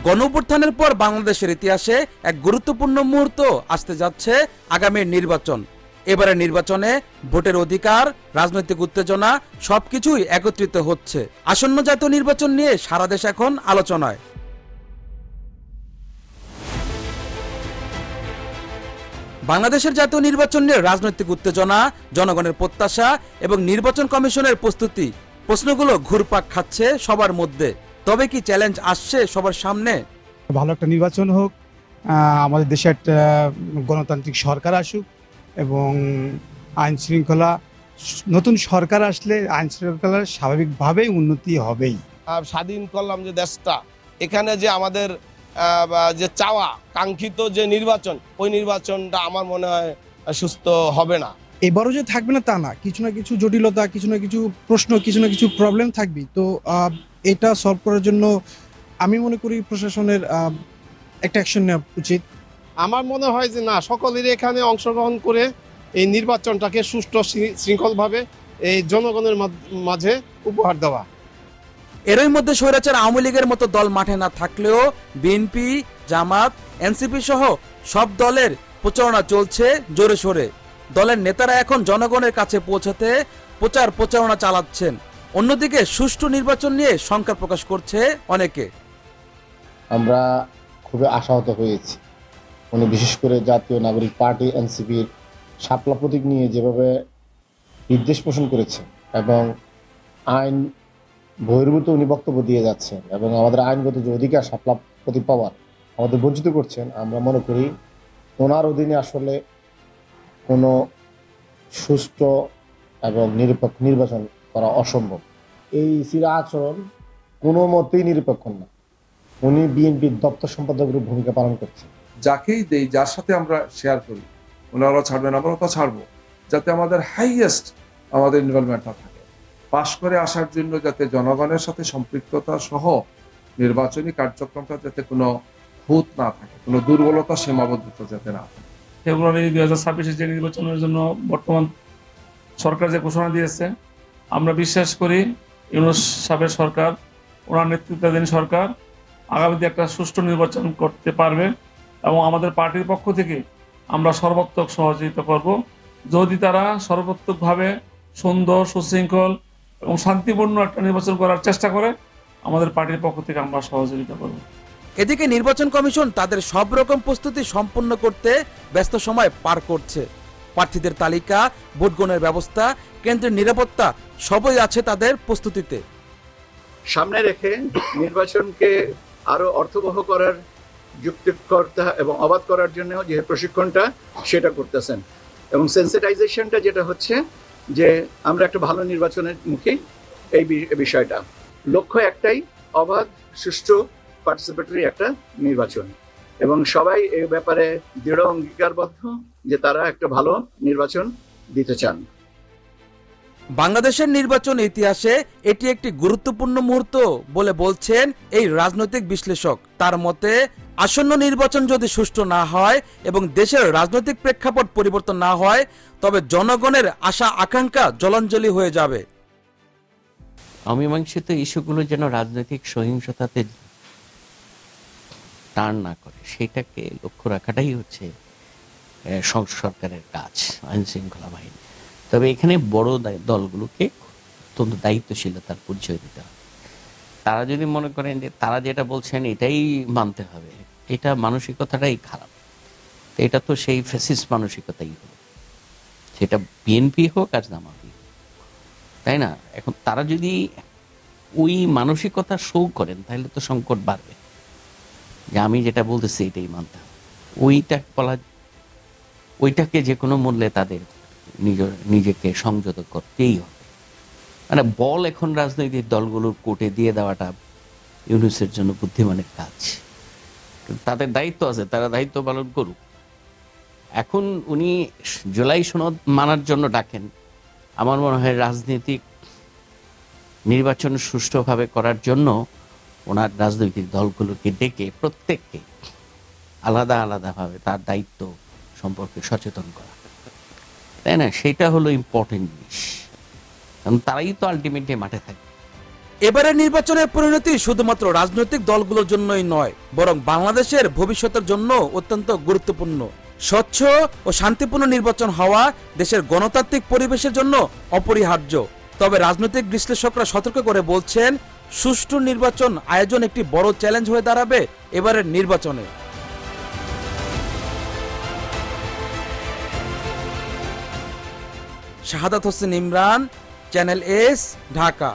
গণঅভ্যুত্থানের পর বাংলাদেশের ইতিহাসে এক গুরুত্বপূর্ণ মুহূর্ত আসতে যাচ্ছে আগামীর নির্বাচন। এবারে নির্বাচনে ভোটের অধিকার, রাজনৈতিক উত্তেজনা সবকিছুই একত্রিত হচ্ছে। আসন্ন জাতীয় নির্বাচন নিয়ে সারা দেশ এখন আলোচনায়। বাংলাদেশের জাতীয় নির্বাচন নিয়ে রাজনৈতিক উত্তেজনা, জনগণের প্রত্যাশা এবং নির্বাচন কমিশনের প্রস্তুতি, প্রশ্নগুলো ঘুরপাক খাচ্ছে সবার মধ্যে। তবে কি চ্যালেঞ্জ আসছে সবার সামনে? ভালো একটা নির্বাচন হোক, আমাদের দেশে একটা গণতান্ত্রিক সরকার আসুক এবং আইন শৃঙ্খলা, নতুন সরকার আসলে আইন শৃঙ্খলার স্বাভাবিকভাবেই উন্নতি হবেই। স্বাধীন করলাম যে দেশটা, এখানে যে আমাদের যে চাওয়া কাঙ্ক্ষিত যে নির্বাচন, ওই নির্বাচনটা আমার মনে হয় সুস্থ হবে না। এবারও যে থাকবে না তা না, কিছু না কিছু জটিলতা, কিছু না কিছু প্রশ্ন, কিছু না কিছু প্রবলেম থাকবে। তো এটা সলভ করার জন্য আমি মনে করি প্রশাসনের একটা অ্যাকশন নেওয়া উচিত। আমার মনে হয় যে না, সকলেরই এখানে অংশগ্রহণ করে এই নির্বাচনটাকে সুষ্ঠু শৃঙ্খলভাবে এই জনগণের মাঝে উপহার দেওয়া। এরই মধ্যে স্বৈরাচার আওয়ামী লীগের মতো দল মাঠে না থাকলেও বিএনপি, জামাত, এনসিপি সহ সব দলের প্রচারণা চলছে জোরে সোরে। দলের নেতারা এখন জনগণের কাছে পৌঁছাতে প্রচারণা চালাচ্ছেন। অন্যদিকে সুষ্ঠু নির্বাচন নিয়ে শঙ্কা প্রকাশ করছে অনেকে। আমরা খুবই আশাহত হয়েছি। উনি বিশেষ করে জাতীয় নাগরিক পার্টি এনসিপির শাপলা প্রতীক নিয়ে যেভাবে নির্দেশ পোষণ করেছে এবং আইন বহির্ভূত উনি বক্তব্য দিয়ে যাচ্ছেন এবং আমাদের আইনগত যে অধিকার শাপলা প্রতীক পাওয়ার আমাদের বঞ্চিত করছেন, আমরা মনে করি ওনার অধীনে আসলে কোনো সুষ্ঠু এবং নিরপেক্ষ নির্বাচন করা অসম্ভব। এই সিরা আচরণ কোনো মতেই নিরপেক্ষ না। উনি বিএনপির দপ্তর সম্পাদকের ভূমিকা পালন করছেন। যাকেই দেই, যার সাথে আমরা শেয়ার করি, ওনারা ছাড়বেন, আমরাও তা ছাড়বো, যাতে আমাদের হাইয়েস্ট আমাদের ইনভলভমেন্টটা থাকে। পাশ করে আসার জন্য যাতে জনগণের সাথে সম্পৃক্ততা সহ নির্বাচনী কার্যক্রমটা যাতে কোনো খুঁত না থাকে, কোনো দুর্বলতা, সীমাবদ্ধতা যাতে না থাকে। ফেব্রুয়ারি 2026 যে নির্বাচনের জন্য বর্তমান সরকার যে ঘোষণা দিয়েছে, আমরা বিশ্বাস করি ইউনূস সাহেবের সরকার, ওনার নেতৃত্বাধীন সরকার আগামীতে একটা সুষ্ঠু নির্বাচন করতে পারবে এবং আমাদের পার্টির পক্ষ থেকে আমরা সর্বাত্মক সহযোগিতা করব। যদি তারা সর্বাত্মকভাবে সুন্দর, সুশৃঙ্খল এবং শান্তিপূর্ণ একটা নির্বাচন করার চেষ্টা করে, আমাদের পার্টির পক্ষ থেকে আমরা সহযোগিতা করব। এদিকে নির্বাচন কমিশন তাদের সব রকম প্রস্তুতি সম্পন্ন করতে ব্যস্ত সময় পার করছে। প্রার্থীদের তালিকা, ভোট গ্রহণের ব্যবস্থা, কেন্দ্রের নিরাপত্তা সবই আছে তাদের প্রস্তুতিতে। সামনে রেখে নির্বাচনকে আরো অর্থবহ করার, যুক্তিকর্তা এবং অবাধ করার জন্য যে প্রশিক্ষণটা সেটা করতেছেন এবং সেন্সিটাইজেশনটা যেটা হচ্ছে যে আমরা একটা ভালো নির্বাচনের মুখে, এই বিষয়টা লক্ষ্য একটাই, অবাধ, সুষ্ঠু, পার্টিসিপেটরি একটা নির্বাচন এবং সবাই এই ব্যাপারে দৃঢ় অঙ্গীকারবদ্ধ যে তারা একটা ভালো নির্বাচন দিতে চান। বাংলাদেশের নির্বাচন ইতিহাসে এটি একটি গুরুত্বপূর্ণ মুহূর্ত বলে বলছেন এই রাজনৈতিক বিশ্লেষক। তার মতে আসন্ন নির্বাচন যদি সুষ্ঠু না হয় এবং দেশের রাজনৈতিক প্রেক্ষাপট পরিবর্তন না হয়, তবে জনগণের আশা আকাঙ্ক্ষা জলাঞ্জলি হয়ে যাবে। অমীমাংসিত ইস্যুগুলো যেন রাজনৈতিক সহিংসতাতে টার্ন না করে, সেটাকে লক্ষ্য রাখাটাই হচ্ছে সরকারের কাজ, আইন শৃঙ্খলা বাহিনী। তবে এখানে বড় দলগুলোকে অত্যন্ত দায়িত্বশীলতার পরিচয় দিতে হবে। তারা যদি মনে করেন যে তারা যেটা বলছেন এটাই মানতে হবে, এটা মানসিকতাটাই খারাপ। এটা তো সেই ফ্যাসিস্ট মানসিকতাই হলো, সেটা বিএনপি হোক আর জামাতি, তাই না? এখন তারা যদি ওই মানসিকতা শো করেন তাহলে তো সংকট বাড়বে, যে আমি যেটা বলতেছি এটাই মানতে হবে। ওইটাকে যে কোনো মূল্যে তাদের নিজেকে সংযত করতেই হবে। মানে বল এখন রাজনৈতিক দলগুলোর কোর্টে দিয়ে দেওয়াটা ইউনূসের জন্য বুদ্ধিমানের কাজ। তাদের দায়িত্ব আছে, তারা দায়িত্ব পালন করুক। এখন উনি জুলাই সনদ মানার জন্য ডাকেন, আমার মনে হয় রাজনৈতিক নির্বাচন সুষ্ঠুভাবে করার জন্য ওনার রাজনৈতিক দলগুলোকে ডেকে প্রত্যেককে আলাদা আলাদাভাবে তার দায়িত্ব সম্পর্কে সচেতন করা, তাই না? সেটা হলো ইম্পর্টেন্ট জিনিস, কারণ তারাই তো আলটিমেটলি মাঠে থাকে। এবারের নির্বাচনের পরিণতি শুধুমাত্র রাজনৈতিক দলগুলোর জন্যই নয়, বরং বাংলাদেশের ভবিষ্যতের জন্য অত্যন্ত গুরুত্বপূর্ণ। স্বচ্ছ ও শান্তিপূর্ণ নির্বাচন হওয়া দেশের গণতান্ত্রিক পরিবেশের জন্য অপরিহার্য। তবে রাজনৈতিক বিশ্লেষকরা সতর্ক করে বলছেন, সুষ্ঠু নির্বাচন আয়োজন একটি বড় চ্যালেঞ্জ হয়ে দাঁড়াবে এবারের নির্বাচনে। Shahadat Hossain Imran, channel S, Dhaka.